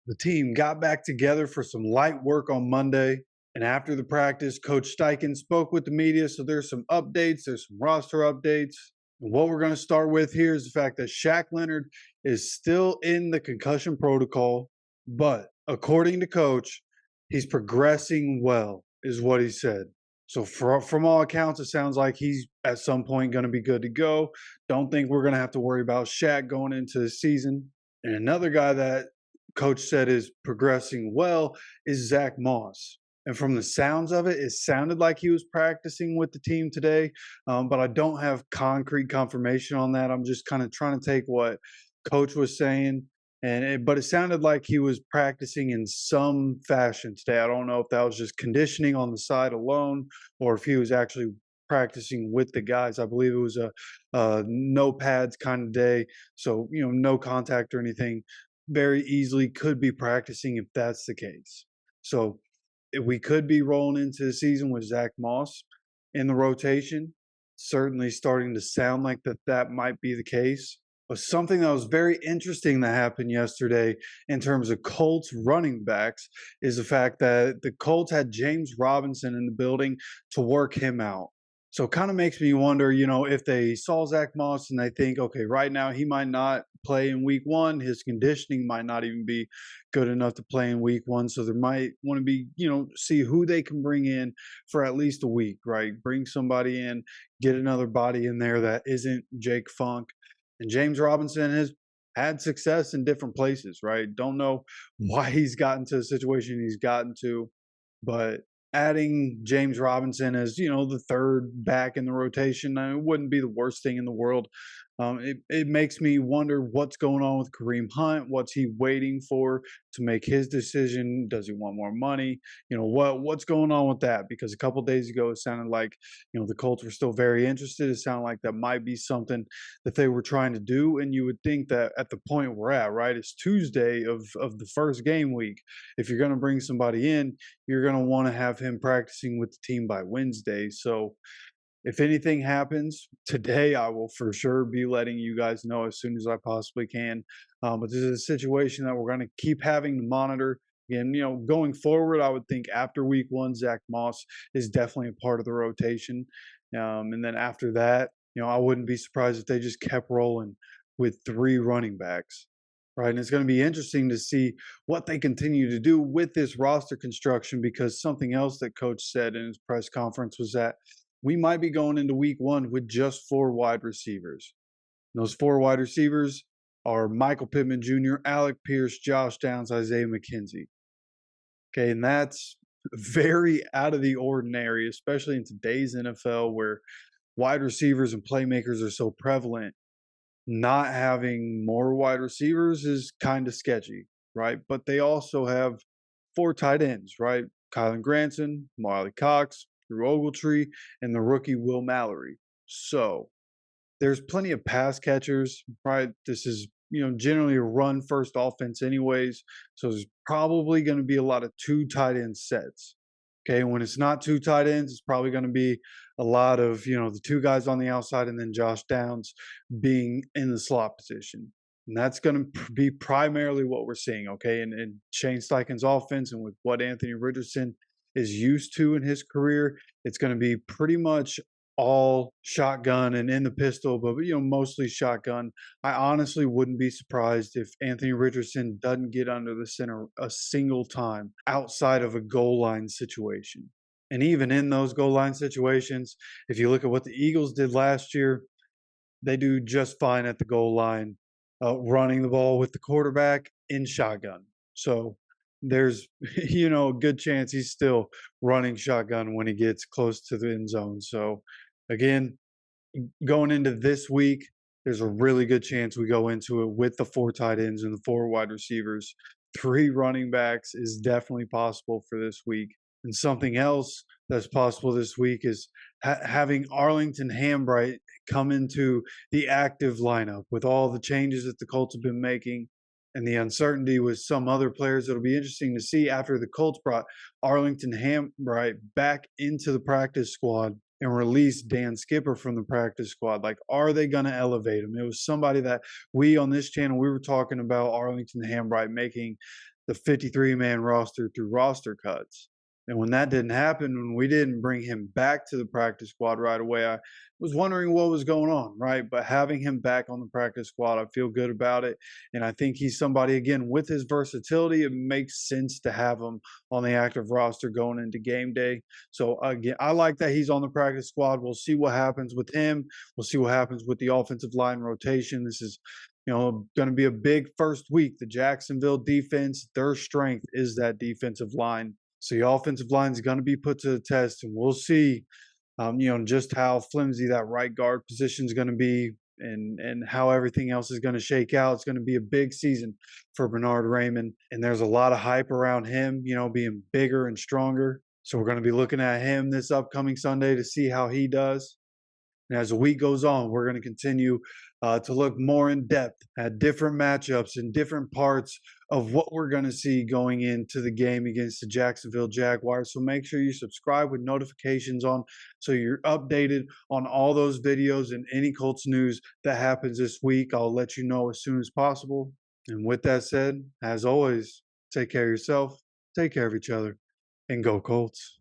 The team got back together for some light work on Monday. And after the practice, Coach Steichen spoke with the media. So there's some updates, there's some roster updates. And what we're going to start with here is the fact that Shaq Leonard is still in the concussion protocol. But according to Coach, he's progressing well, is what he said. So from all accounts, it sounds like he's at some point going to be good to go. Don't think we're going to have to worry about Shaq going into the season. And another guy that Coach said is progressing well is Zach Moss. And from the sounds of it, it sounded like he was practicing with the team today, but I don't have concrete confirmation on that. I'm just kind of trying to take what Coach was saying, but it sounded like he was practicing in some fashion today. I don't know if that was just conditioning on the side alone, or if he was actually practicing with the guys. I believe it was a no pads kind of day, so no contact or anything. Very easily could be practicing if that's the case. So if we could be rolling into the season with Zach Moss in the rotation. Certainly starting to sound like that might be the case. But something that was very interesting that happened yesterday in terms of Colts running backs is the fact that the Colts had James Robinson in the building to work him out. So it kind of makes me wonder, if they saw Zach Moss and they think, okay, right now he might not play in week one. His conditioning might not even be good enough to play in week one. So they might want to be, see who they can bring in for at least a week, right? Bring somebody in, get another body in there that isn't Jake Funk. And James Robinson has had success in different places, right? Don't know why he's gotten to the situation he's gotten to, but adding James Robinson as the third back in the rotation, it wouldn't be the worst thing in the world. It makes me wonder what's going on with Kareem Hunt. What's he waiting for to make his decision? Does he want more money? What's going on with that? Because a couple days ago it sounded like the Colts were still very interested. It sounded like that might be something that they were trying to do. And you would think that at the point we're at, right, it's Tuesday of the first game week. If you're going to bring somebody in, you're going to want to have him practicing with the team by Wednesday. So if anything happens today, I will for sure be letting you guys know as soon as I possibly can. But this is a situation that we're going to keep having to monitor. Again, going forward, I would think after week one, Zach Moss is definitely a part of the rotation. And then after that, I wouldn't be surprised if they just kept rolling with three running backs. Right. And it's going to be interesting to see what they continue to do with this roster construction, because something else that Coach said in his press conference was that we might be going into week one with just four wide receivers. And those four wide receivers are Michael Pittman Jr., Alec Pierce, Josh Downs, Isaiah McKenzie. Okay, and that's very out of the ordinary, especially in today's NFL where wide receivers and playmakers are so prevalent. Not having more wide receivers is kind of sketchy, right? But they also have four tight ends, right? Kylan Granson, Marley Cox, Drew Ogletree, and the rookie Will Mallory. So there's plenty of pass catchers, right? This is, generally a run first offense, anyways. So there's probably going to be a lot of two tight end sets. Okay. When it's not two tight ends, it's probably going to be a lot of, the two guys on the outside and then Josh Downs being in the slot position. And that's going to be primarily what we're seeing. Okay. And Shane Steichen's offense and with what Anthony Richardson is used to in his career, it's going to be pretty much all shotgun and in the pistol, but mostly shotgun. I honestly wouldn't be surprised if Anthony Richardson doesn't get under the center a single time outside of a goal line situation. And even in those goal line situations, if you look at what the Eagles did last year, they do just fine at the goal line, running the ball with the quarterback in shotgun. So there's, a good chance he's still running shotgun when he gets close to the end zone. So again, going into this week, there's a really good chance we go into it with the four tight ends and the four wide receivers. Three running backs is definitely possible for this week. And something else that's possible this week is having Arlington Hambright come into the active lineup with all the changes that the Colts have been making and the uncertainty with some other players. It'll be interesting to see after the Colts brought Arlington Hambright back into the practice squad and release Dan Skipper from the practice squad. Like, are they going to elevate him? It was somebody that we on this channel, we were talking about Arlington Hambright making the 53-man roster through roster cuts. And when that didn't happen, when we didn't bring him back to the practice squad right away, I was wondering what was going on, right? But having him back on the practice squad, I feel good about it. And I think he's somebody, again, with his versatility, it makes sense to have him on the active roster going into game day. So, again, I like that he's on the practice squad. We'll see what happens with him. We'll see what happens with the offensive line rotation. This is going to be a big first week. The Jacksonville defense, their strength is that defensive line. So the offensive line is going to be put to the test, and we'll see, just how flimsy that right guard position is going to be, and how everything else is going to shake out. It's going to be a big season for Bernard Raymond, and there's a lot of hype around him, being bigger and stronger. So we're going to be looking at him this upcoming Sunday to see how he does. And as the week goes on, we're going to continue to look more in depth at different matchups and different parts of what we're going to see going into the game against the Jacksonville Jaguars. So make sure you subscribe with notifications on so you're updated on all those videos and any Colts news that happens this week. I'll let you know as soon as possible. And with that said, as always, take care of yourself, take care of each other, and go Colts.